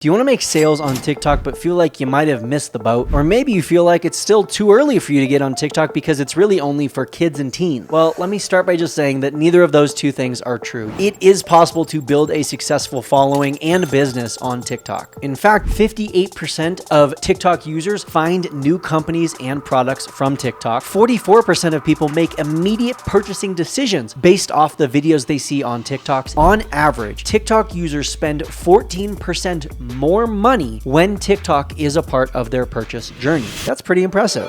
Do you want to make sales on TikTok but feel like you might have missed the boat? Or maybe you feel like it's still too early for you to get on TikTok because it's really only for kids and teens. Well, let me start by just saying that neither of those two things are true. It is possible to build a successful following and business on TikTok. In fact, 58% of TikTok users find new companies and products from TikTok. 44% of people make immediate purchasing decisions based off the videos they see on TikTok. On average, TikTok users spend 14% more money when TikTok is a part of their purchase journey. That's pretty impressive.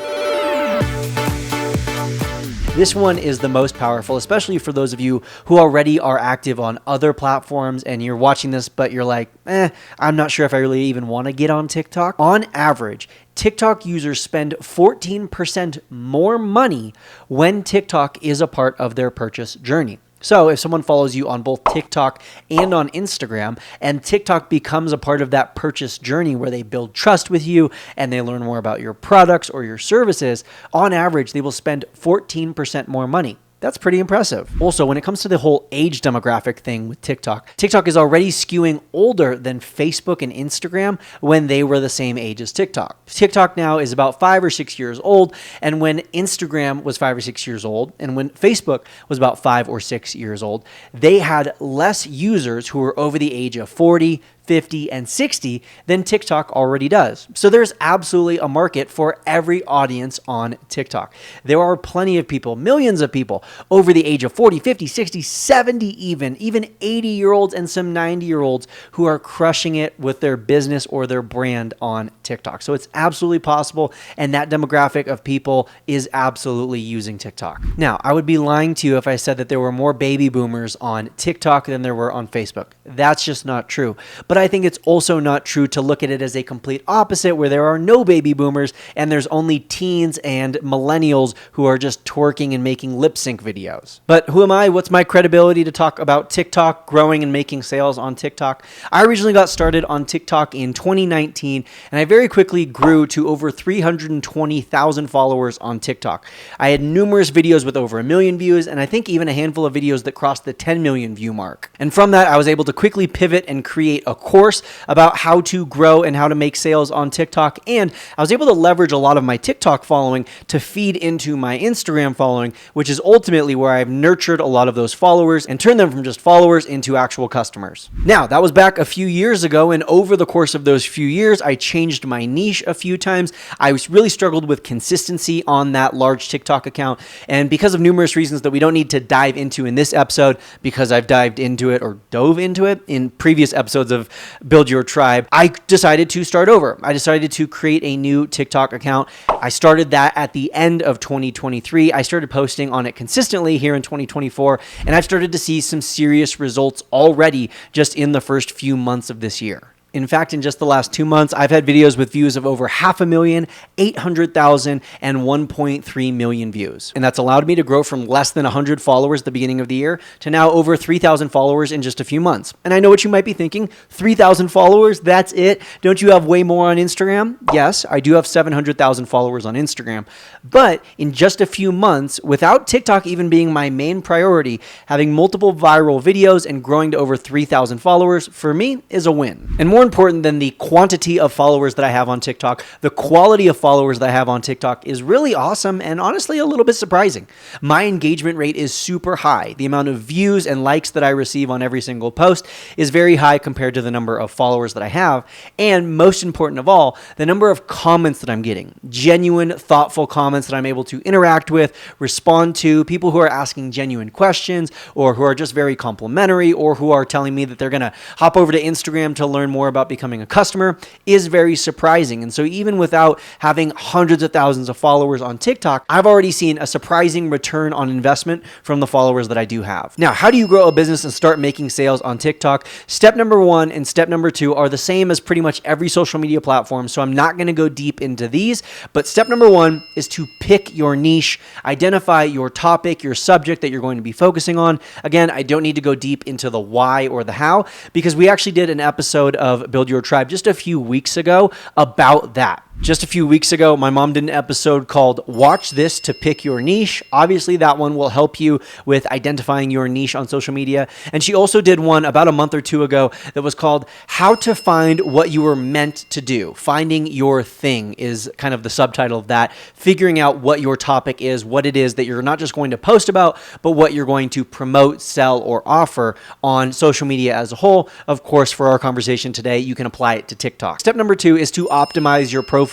This one is the most powerful, especially for those of you who already are active on other platforms and you're watching this, but you're like, I'm not sure if I really even want to get on TikTok. On average, TikTok users spend 14% more money when TikTok is a part of their purchase journey. So if someone follows you on both TikTok and on Instagram, and TikTok becomes a part of that purchase journey where they build trust with you and they learn more about your products or your services, on average, they will spend 14% more money. That's pretty impressive. Also, when it comes to the whole age demographic thing with TikTok is already skewing older than Facebook and Instagram when they were the same age as TikTok. TikTok now is about 5 or 6 years old, and when Instagram was 5 or 6 years old, and when Facebook was about 5 or 6 years old, they had less users who were over the age of 40, 50, and 60 than TikTok already does. So there's absolutely a market for every audience on TikTok. There are plenty of people, millions of people over the age of 40, 50, 60, 70 even 80-year-olds and some 90-year-olds who are crushing it with their business or their brand on TikTok. So it's absolutely possible, and that demographic of people is absolutely using TikTok. Now, I would be lying to you if I said that there were more baby boomers on TikTok than there were on Facebook. That's just not true. But I think it's also not true to look at it as a complete opposite where there are no baby boomers and there's only teens and millennials who are just twerking and making lip sync videos. But who am I? What's my credibility to talk about TikTok growing and making sales on TikTok? I originally got started on TikTok in 2019 and I very quickly grew to over 320,000 followers on TikTok. I had numerous videos with over 1 million views and I think even a handful of videos that crossed the 10 million view mark. And from that, I was able to quickly pivot and create a course about how to grow and how to make sales on TikTok. And I was able to leverage a lot of my TikTok following to feed into my Instagram following, which is ultimately where I've nurtured a lot of those followers and turned them from just followers into actual customers. Now, that was back a few years ago. And over the course of those few years, I changed my niche a few times. I really struggled with consistency on that large TikTok account. And because of numerous reasons that we don't need to dive into in this episode, because I've dived into it or dove into it in previous episodes of Build Your Tribe, I decided to start over. I decided to create a new TikTok account. I started that at the end of 2023. I started posting on it consistently here in 2024, and I've started to see some serious results already just in the first few months of this year. In fact, in just the last 2 months, I've had videos with views of over 500,000, 800,000, and 1.3 million views. And that's allowed me to grow from less than 100 followers at the beginning of the year to now over 3,000 followers in just a few months. And I know what you might be thinking, 3,000 followers, that's it? Don't you have way more on Instagram? Yes, I do have 700,000 followers on Instagram. But in just a few months, without TikTok even being my main priority, having multiple viral videos and growing to over 3,000 followers, for me, is a win. And more important than the quantity of followers that I have on TikTok, the quality of followers that I have on TikTok is really awesome and honestly a little bit surprising. My engagement rate is super high. The amount of views and likes that I receive on every single post is very high compared to the number of followers that I have. And most important of all, the number of comments that I'm getting. Genuine, thoughtful comments that I'm able to interact with, respond to, people who are asking genuine questions or who are just very complimentary or who are telling me that they're going to hop over to Instagram to learn more about becoming a customer is very surprising. And so even without having hundreds of thousands of followers on TikTok, I've already seen a surprising return on investment from the followers that I do have. Now, how do you grow a business and start making sales on TikTok? Step number 1 and step number 2 are the same as pretty much every social media platform, so I'm not going to go deep into these, but step number 1 is to pick your niche, identify your topic, your subject that you're going to be focusing on. Again, I don't need to go deep into the why or the how because we actually did an episode of Build Your Tribe just a few weeks ago about that. Just a few weeks ago, my mom did an episode called Watch This to Pick Your Niche. Obviously, that one will help you with identifying your niche on social media. And she also did one about a month or two ago that was called How to Find What You Were Meant to Do. Finding Your Thing is kind of the subtitle of that. Figuring out what your topic is, what it is that you're not just going to post about, but what you're going to promote, sell, or offer on social media as a whole. Of course, for our conversation today, you can apply it to TikTok. Step number 2 is to optimize your profile.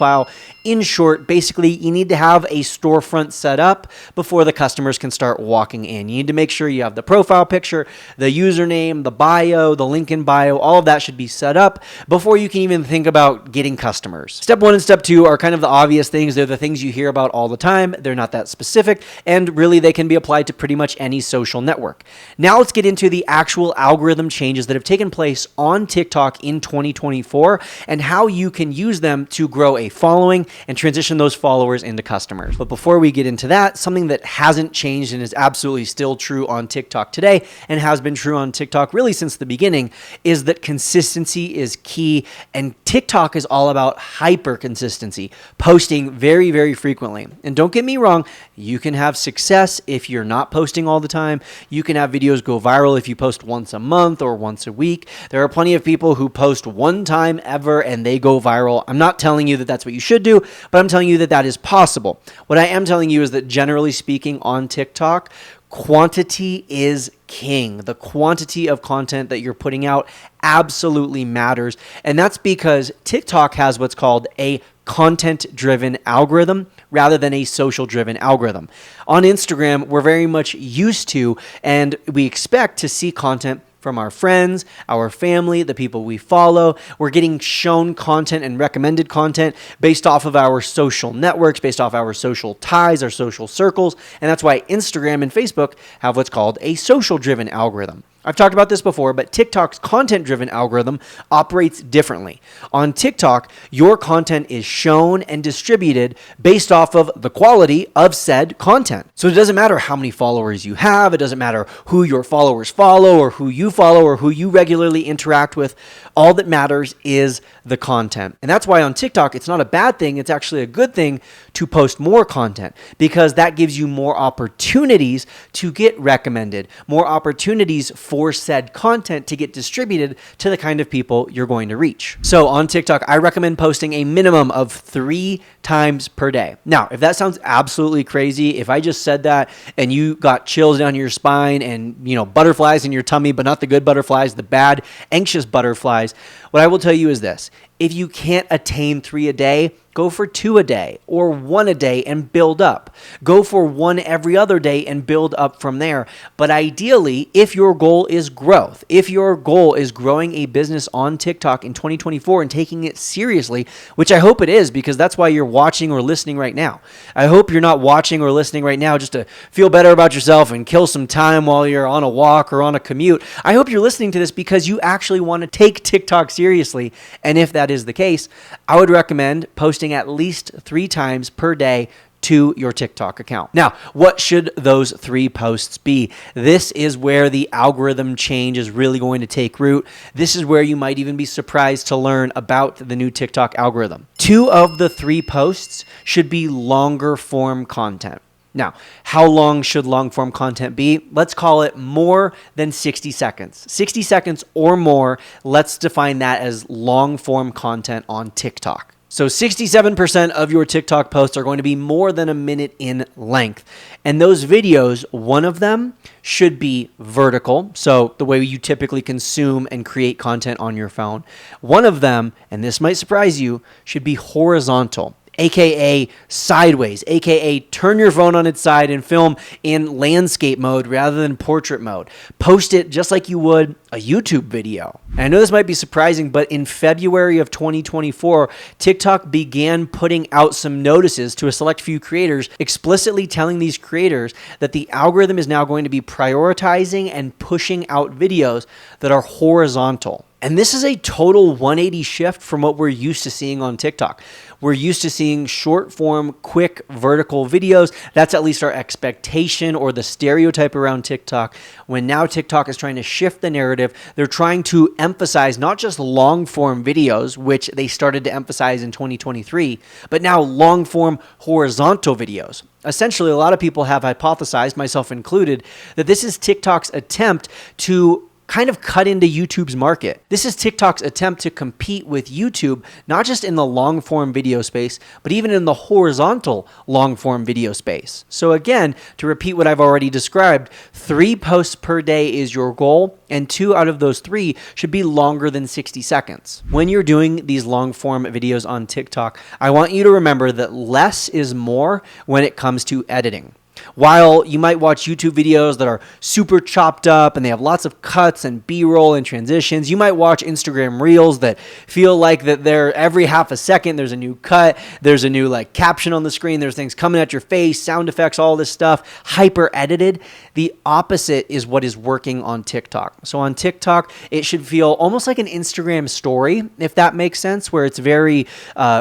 In short, basically, you need to have a storefront set up before the customers can start walking in. You need to make sure you have the profile picture, the username, the bio, the link in bio, all of that should be set up before you can even think about getting customers. Step 1 and step 2 are kind of the obvious things. They're the things you hear about all the time. They're not that specific, and really they can be applied to pretty much any social network. Now let's get into the actual algorithm changes that have taken place on TikTok in 2024 and how you can use them to grow a following and transition those followers into customers. But before we get into that, something that hasn't changed and is absolutely still true on TikTok today and has been true on TikTok really since the beginning is that consistency is key, and TikTok is all about hyper consistency, posting very, very frequently. And don't get me wrong, you can have success if you're not posting all the time. You can have videos go viral if you post once a month or once a week. There are plenty of people who post one time ever and they go viral. I'm not telling you that that's what you should do, but I'm telling you that that is possible. What I am telling you is that generally speaking on TikTok, quantity is king. The quantity of content that you're putting out absolutely matters. And that's because TikTok has what's called a content-driven algorithm rather than a social-driven algorithm. On Instagram, we're very much used to and we expect to see content from our friends, our family, the people we follow. We're getting shown content and recommended content based off of our social networks, based off our social ties, our social circles. And that's why Instagram and Facebook have what's called a social-driven algorithm. I've talked about this before, but TikTok's content-driven algorithm operates differently. On TikTok, your content is shown and distributed based off of the quality of said content. So it doesn't matter how many followers you have, it doesn't matter who your followers follow or who you regularly interact with. All that matters is the content. And that's why on TikTok, it's not a bad thing, it's actually a good thing to post more content because that gives you more opportunities to get recommended, more opportunities for said content to get distributed to the kind of people you're going to reach. So on TikTok, I recommend posting a minimum of 3 times per day. Now, if that sounds absolutely crazy, if I just said that and you got chills down your spine and, butterflies in your tummy, but not the good butterflies, the bad, anxious butterflies, what I will tell you is this. If you can't attain 3 a day, go for 2 a day or 1 a day and build up. Go for 1 every other day and build up from there. But ideally, if your goal is growth, if your goal is growing a business on TikTok in 2024 and taking it seriously, which I hope it is because that's why you're watching or listening right now. I hope you're not watching or listening right now just to feel better about yourself and kill some time while you're on a walk or on a commute. I hope you're listening to this because you actually want to take TikTok seriously. And if that is the case, I would recommend posting at least 3 times per day to your TikTok account. Now, what should those 3 posts be? This is where the algorithm change is really going to take root. This is where you might even be surprised to learn about the new TikTok algorithm. 2 of the 3 posts should be longer form content. Now, how long should long form content be? Let's call it more than 60 seconds. 60 seconds or more, let's define that as long form content on TikTok. So 67% of your TikTok posts are going to be more than a minute in length. And those videos, one of them should be vertical, so the way you typically consume and create content on your phone. One of them, and this might surprise you, should be horizontal, aka sideways, aka turn your phone on its side and film in landscape mode rather than portrait mode. Post it just like you would a YouTube video. And I know this might be surprising, but in February of 2024, TikTok began putting out some notices to a select few creators, explicitly telling these creators that the algorithm is now going to be prioritizing and pushing out videos that are horizontal. And this is a total 180 shift from what we're used to seeing on TikTok. We're used to seeing short form, quick, vertical videos. That's at least our expectation or the stereotype around TikTok. When now TikTok is trying to shift the narrative narrative. They're trying to emphasize not just long form videos, which they started to emphasize in 2023, but now long form horizontal videos. Essentially, a lot of people have hypothesized, myself included, that this is TikTok's attempt to kind of cut into YouTube's market. This is TikTok's attempt to compete with YouTube, not just in the long form video space, but even in the horizontal long form video space. So again, to repeat what I've already described, 3 posts per day is your goal, and 2 out of those 3 should be longer than 60 seconds. When you're doing these long form videos on TikTok, I want you to remember that less is more when it comes to editing. While you might watch YouTube videos that are super chopped up and they have lots of cuts and B-roll and transitions, you might watch Instagram Reels that feel like that they're every half a second, there's a new cut, there's a new caption on the screen, there's things coming at your face, sound effects, all this stuff, hyper edited. The opposite is what is working on TikTok. So on TikTok, it should feel almost like an Instagram story, if that makes sense, where it's very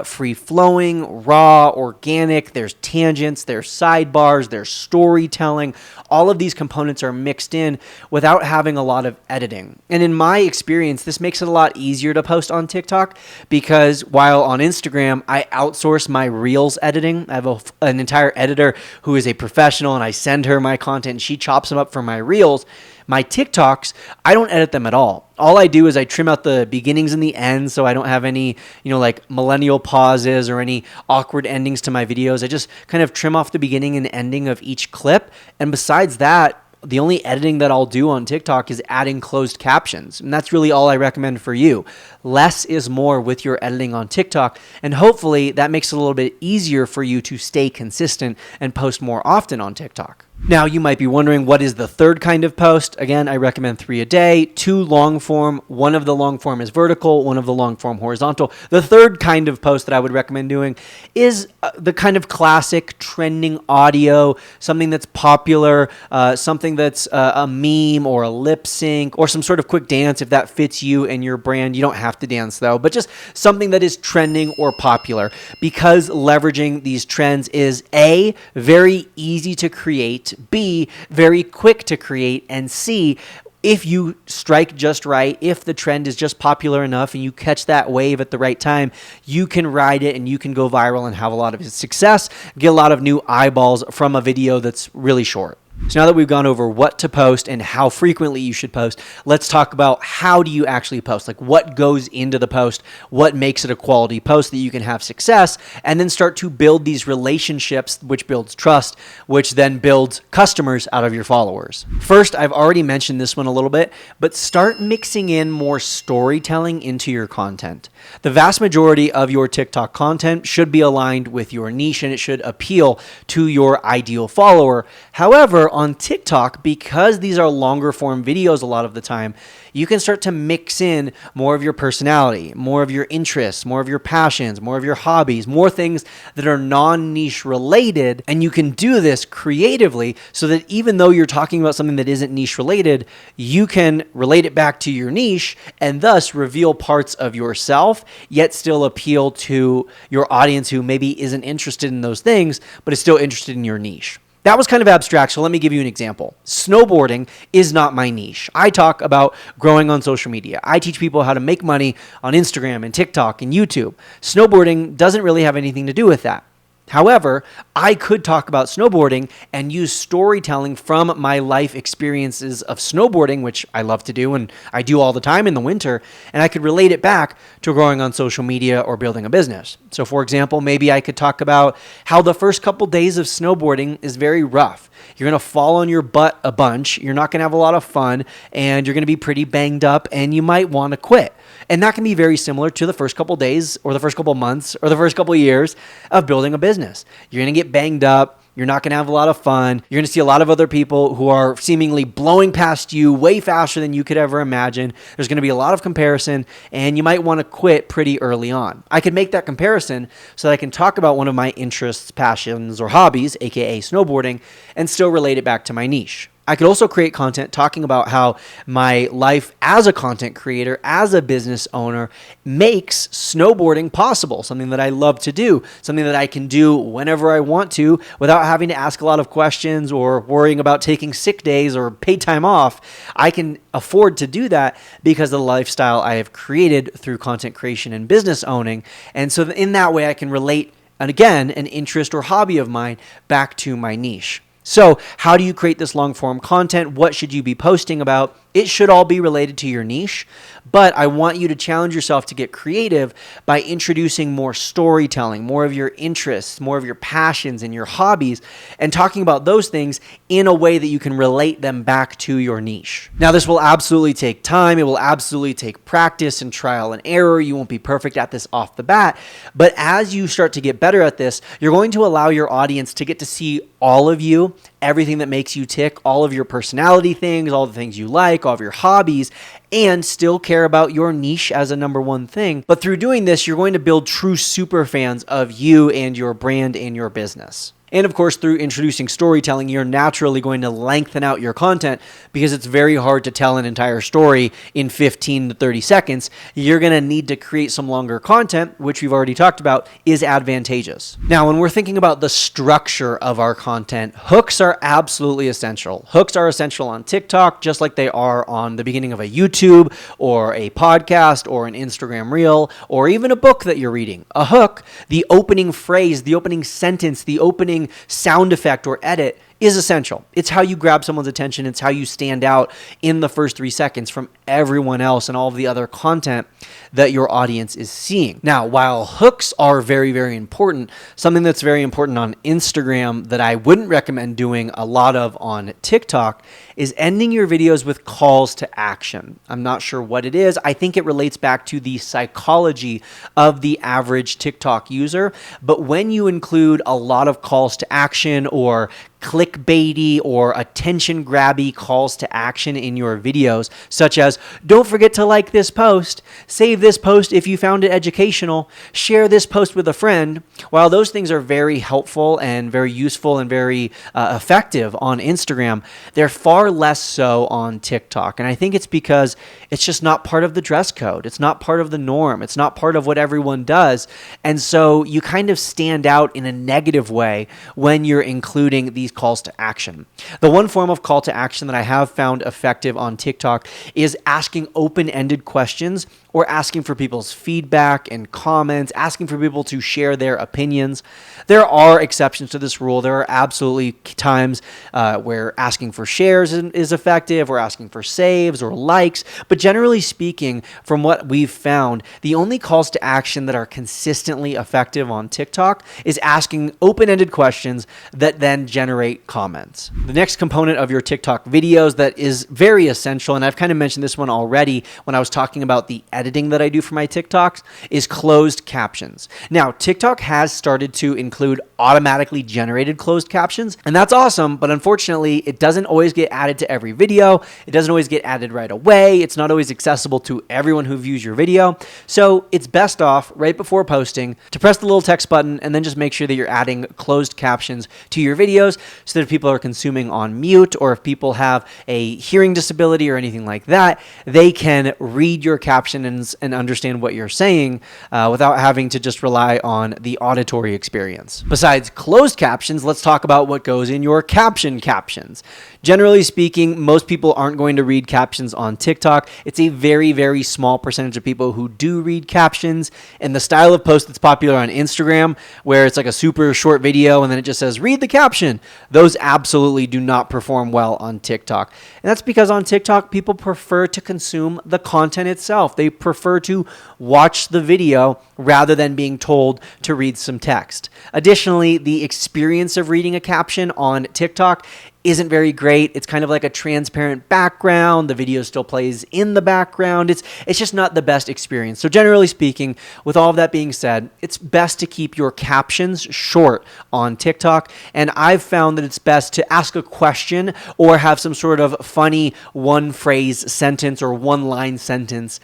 free-flowing, raw, organic, there's tangents, there's sidebars, there's storytelling. All of these components are mixed in without having a lot of editing. And in my experience, this makes it a lot easier to post on TikTok because while on Instagram, I outsource my Reels editing. I have an entire editor who is a professional and I send her my content and she chops them up for my Reels. My TikToks, I don't edit them at all. All I do is I trim out the beginnings and the ends so I don't have any, millennial pauses or any awkward endings to my videos. I just kind of trim off the beginning and ending of each clip. And besides that, the only editing that I'll do on TikTok is adding closed captions. And that's really all I recommend for you. Less is more with your editing on TikTok. And hopefully that makes it a little bit easier for you to stay consistent and post more often on TikTok. Now, you might be wondering, what is the third kind of post? Again, I recommend 3 a day, 2 long form. One of the long form is vertical, one of the long form horizontal. The third kind of post that I would recommend doing is the kind of classic trending audio, something that's popular, something that's a meme or a lip sync or some sort of quick dance if that fits you and your brand. You don't have to dance though, but just something that is trending or popular, because leveraging these trends is A, very easy to create, B, very quick to create, and C, if you strike just right, if the trend is just popular enough and you catch that wave at the right time, you can ride it and you can go viral and have a lot of success, get a lot of new eyeballs from a video that's really short. So now that we've gone over what to post and how frequently you should post, let's talk about how do you actually post, like what goes into the post, what makes it a quality post that you can have success, and then start to build these relationships, which builds trust, which then builds customers out of your followers. First, I've already mentioned this one a little bit, but start mixing in more storytelling into your content. The vast majority of your TikTok content should be aligned with your niche and it should appeal to your ideal follower. However, on TikTok, because these are longer form videos a lot of the time, you can start to mix in more of your personality, more of your interests, more of your passions, more of your hobbies, more things that are non-niche related. And you can do this creatively so that even though you're talking about something that isn't niche related, you can relate it back to your niche and thus reveal parts of yourself, yet still appeal to your audience who maybe isn't interested in those things, but is still interested in your niche. That was kind of abstract, so let me give you an example. Snowboarding is not my niche. I talk about growing on social media. I teach people how to make money on Instagram and TikTok and YouTube. Snowboarding doesn't really have anything to do with that. However, I could talk about snowboarding and use storytelling from my life experiences of snowboarding, which I love to do and I do all the time in the winter, and I could relate it back to growing on social media or building a business. So for example, maybe I could talk about how the first couple days of snowboarding is very rough. You're going to fall on your butt a bunch, you're not going to have a lot of fun, and you're going to be pretty banged up, and you might want to quit. And that can be very similar to the first couple days or the first couple months or the first couple years of building a business. You're going to get banged up. You're not going to have a lot of fun. You're going to see a lot of other people who are seemingly blowing past you way faster than you could ever imagine. There's going to be a lot of comparison, and you might want to quit pretty early on. I could make that comparison so that I can talk about one of my interests, passions, or hobbies, aka snowboarding, and still relate it back to my niche. I could also create content talking about how my life as a content creator, as a business owner, makes snowboarding possible, something that I love to do, something that I can do whenever I want to without having to ask a lot of questions or worrying about taking sick days or paid time off. I can afford to do that because of the lifestyle I have created through content creation and business owning. And so in that way, I can relate, and again, an interest or hobby of mine back to my niche. So how do you create this long form content? What should you be posting about? It should all be related to your niche, but I want you to challenge yourself to get creative by introducing more storytelling, more of your interests, more of your passions and your hobbies, and talking about those things in a way that you can relate them back to your niche. Now, this will absolutely take time. It will absolutely take practice and trial and error. You won't be perfect at this off the bat, but as you start to get better at this, you're going to allow your audience to get to see all of you, everything that makes you tick, all of your personality things, all the things you like, all of your hobbies, and still care about your niche as a number one thing. But through doing this, you're going to build true super fans of you and your brand and your business. And of course, through introducing storytelling, you're naturally going to lengthen out your content because it's very hard to tell an entire story in 15 to 30 seconds. You're going to need to create some longer content, which we've already talked about, is advantageous. Now, when we're thinking about the structure of our content, hooks are absolutely essential. Hooks are essential on TikTok, just like they are on the beginning of a YouTube or a podcast or an Instagram reel or even a book that you're reading. A hook, the opening phrase, the opening sentence, the opening sound effect or edit is essential. It's how you grab someone's attention. It's how you stand out in the first 3 seconds from everyone else and all of the other content that your audience is seeing. Now, while hooks are very, very important, something that's very important on Instagram that I wouldn't recommend doing a lot of on TikTok is ending your videos with calls to action. I'm not sure what it is. I think it relates back to the psychology of the average TikTok user. But when you include a lot of calls to action or clickbaity or attention grabby calls to action in your videos, such as don't forget to like this post, save this post if you found it educational, share this post with a friend. While those things are very helpful and very useful and very effective on Instagram, they're far less so on TikTok. And I think it's because it's just not part of the dress code. It's not part of the norm. It's not part of what everyone does. And so you kind of stand out in a negative way when you're including these calls to action. The one form of call to action that I have found effective on TikTok is asking open-ended questions or asking for people's feedback and comments, asking for people to share their opinions. There are exceptions to this rule. There are absolutely times where asking for shares is effective or asking for saves or likes. But generally speaking, from what we've found, the only calls to action that are consistently effective on TikTok is asking open-ended questions that then generate comments. The next component of your TikTok videos that is very essential, and I've kind of mentioned this one already when I was talking about the editing that I do for my TikToks, is closed captions. Now, TikTok has started to include automatically generated closed captions, and that's awesome, but unfortunately, it doesn't always get added to every video. It doesn't always get added right away. It's not always accessible to everyone who views your video. So it's best off right before posting to press the little text button and then just make sure that you're adding closed captions to your videos so that if people are consuming on mute or if people have a hearing disability or anything like that, they can read your captions and understand what you're saying without having to just rely on the auditory experience. Besides closed captions, let's talk about what goes in your captions. Generally speaking, most people aren't going to read captions on TikTok. It's a very, very small percentage of people who do read captions. And the style of post that's popular on Instagram, where it's like a super short video and then it just says, read the caption, those absolutely do not perform well on TikTok. And that's because on TikTok, people prefer to consume the content itself. They prefer to watch the video rather than being told to read some text. Additionally, the experience of reading a caption on TikTok isn't very great. It's kind of like a transparent background. The video still plays in the background. It's just not the best experience. So generally speaking, with all of that being said, it's best to keep your captions short on TikTok. And I've found that it's best to ask a question or have some sort of funny one phrase sentence or one line sentence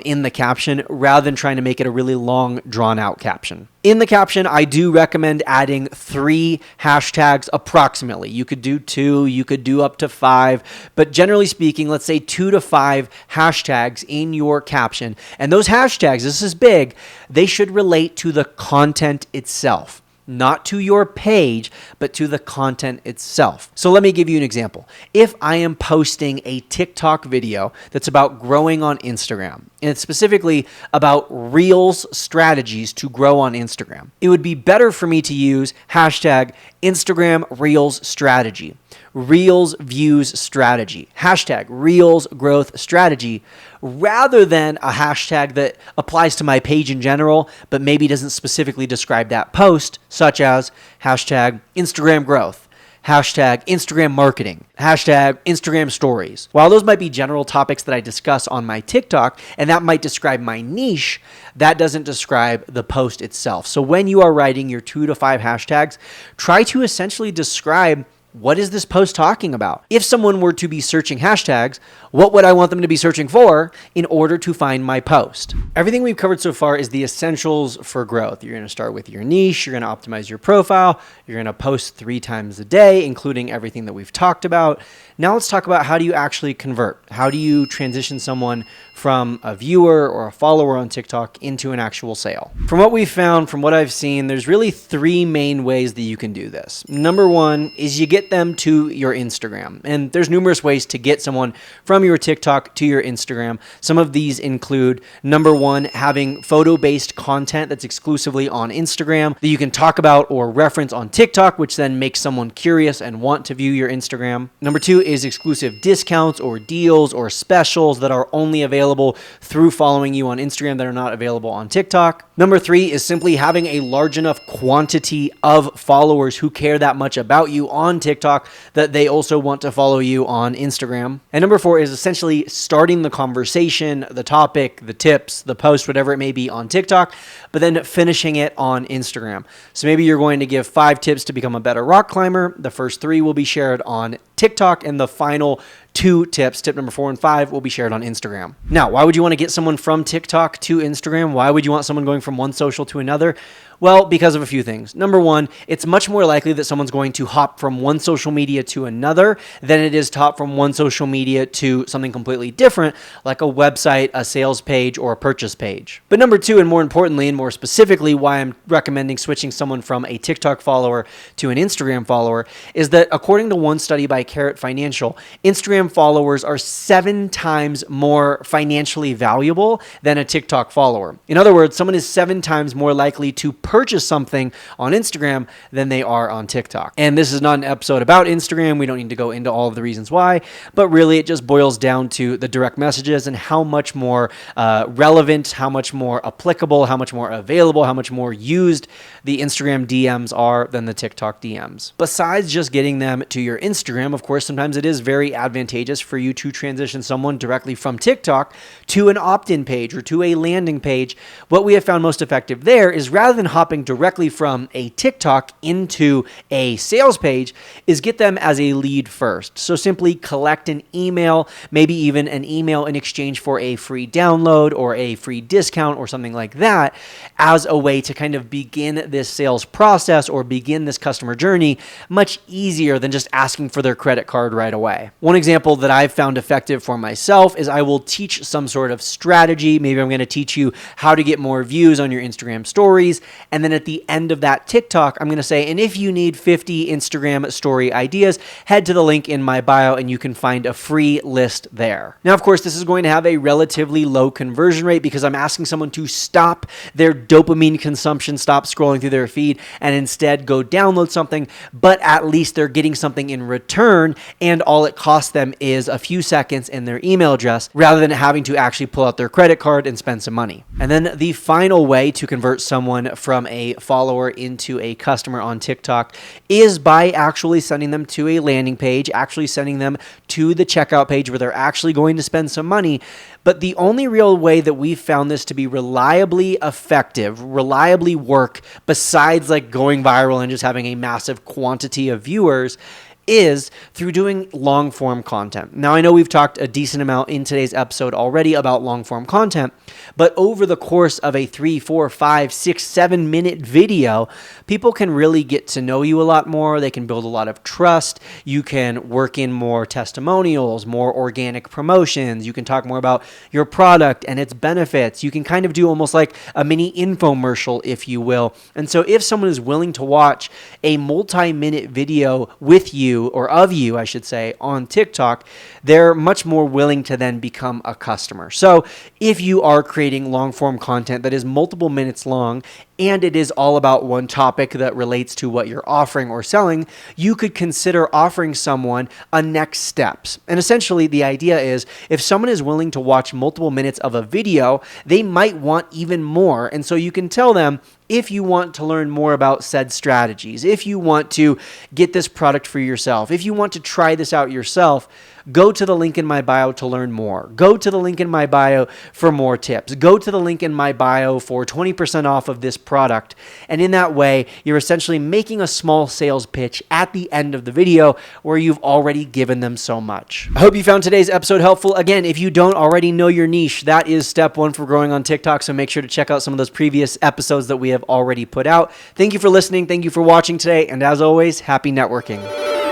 in the caption rather than trying to make it a really long drawn out caption. In the caption, I do recommend adding 3 hashtags approximately. You could do 2, you could do up to 5, but generally speaking, let's say 2 to 5 hashtags in your caption. And those hashtags, this is big, they should relate to the content itself. Not to your page, but to the content itself. So let me give you an example. If I am posting a TikTok video that's about growing on Instagram, and it's specifically about Reels strategies to grow on Instagram, it would be better for me to use hashtag Instagram Reels strategy, Reels views strategy, hashtag Reels growth strategy, rather than a hashtag that applies to my page in general, but maybe doesn't specifically describe that post, such as hashtag Instagram growth, hashtag Instagram marketing, hashtag Instagram stories. While those might be general topics that I discuss on my TikTok, and that might describe my niche, that doesn't describe the post itself. So when you are writing your 2 to 5 hashtags, try to essentially describe, what is this post talking about? If someone were to be searching hashtags, what would I want them to be searching for in order to find my post? Everything we've covered so far is the essentials for growth. You're going to start with your niche. You're going to optimize your profile. You're going to post 3 times a day, including everything that we've talked about. Now let's talk about, how do you actually convert? How do you transition someone from a viewer or a follower on TikTok into an actual sale? From what we've found, from what I've seen, there's really 3 main ways that you can do this. Number 1 is you get them to your Instagram. And there's numerous ways to get someone from your TikTok to your Instagram. Some of these include, number 1, having photo-based content that's exclusively on Instagram that you can talk about or reference on TikTok, which then makes someone curious and want to view your Instagram. Number 2 is exclusive discounts or deals or specials that are only available through following you on Instagram that are not available on TikTok. Number 3 is simply having a large enough quantity of followers who care that much about you on TikTok that they also want to follow you on Instagram. And number 4 is essentially starting the conversation, the topic, the tips, the post, whatever it may be on TikTok, but then finishing it on Instagram. So maybe you're going to give 5 tips to become a better rock climber. The first 3 will be shared on TikTok, and the final 2 tips, tip number 4 and 5, will be shared on Instagram. Now, why would you want to get someone from TikTok to Instagram? Why would you want someone going from one social to another? Well, because of a few things. Number 1, it's much more likely that someone's going to hop from one social media to another than it is to hop from one social media to something completely different, like a website, a sales page, or a purchase page. But number 2, and more importantly and more specifically, why I'm recommending switching someone from a TikTok follower to an Instagram follower is that according to one study by Carrot Financial, Instagram followers are 7 times more financially valuable than a TikTok follower. In other words, someone is 7 times more likely to purchase something on Instagram than they are on TikTok. And this is not an episode about Instagram. We don't need to go into all of the reasons why, but really it just boils down to the direct messages and how much more relevant, how much more applicable, how much more available, how much more used the Instagram DMs are than the TikTok DMs. Besides just getting them to your Instagram, of course, sometimes it is very advantageous for you to transition someone directly from TikTok to an opt-in page or to a landing page. What we have found most effective there is, rather than hopping directly from a TikTok into a sales page, is get them as a lead first. So simply collect an email, maybe even an email in exchange for a free download or a free discount or something like that, as a way to kind of begin this sales process or begin this customer journey much easier than just asking for their credit card right away. One example that I've found effective for myself is I will teach some sort of strategy. Maybe I'm going to teach you how to get more views on your Instagram stories. And then at the end of that TikTok, I'm going to say, and if you need 50 Instagram story ideas, head to the link in my bio and you can find a free list there. Now, of course, this is going to have a relatively low conversion rate because I'm asking someone to stop their dopamine consumption, stop scrolling through their feed, and instead go download something, but at least they're getting something in return, and all it costs them is a few seconds in their email address rather than having to actually pull out their credit card and spend some money. And then the final way to convert someone from a follower into a customer on TikTok is by actually sending them to a landing page, actually sending them to the checkout page where they're actually going to spend some money. But the only real way that we've found this to be reliably effective, reliably work, besides like going viral and just having a massive quantity of viewers, is through doing long form content. Now, I know we've talked a decent amount in today's episode already about long form content, but over the course of a 3, 4, 5, 6, 7 minute video, people can really get to know you a lot more. They can build a lot of trust. You can work in more testimonials, more organic promotions. You can talk more about your product and its benefits. You can kind of do almost like a mini infomercial, if you will. And so if someone is willing to watch a multi-minute video with you, or of you, I should say, on TikTok, they're much more willing to then become a customer. So if you are creating long form content that is multiple minutes long, and it is all about one topic that relates to what you're offering or selling, you could consider offering someone a next steps. And essentially the idea is if someone is willing to watch multiple minutes of a video, they might want even more. And so you can tell them, if you want to learn more about said strategies, if you want to get this product for yourself, if you want to try this out yourself, go to the link in my bio to learn more. Go to the link in my bio for more tips. Go to the link in my bio for 20% off of this product. And in that way, you're essentially making a small sales pitch at the end of the video where you've already given them so much. I hope you found today's episode helpful. Again, if you don't already know your niche, that is step one for growing on TikTok. So make sure to check out some of those previous episodes that we have already put out. Thank you for listening. Thank you for watching today. And as always, happy networking.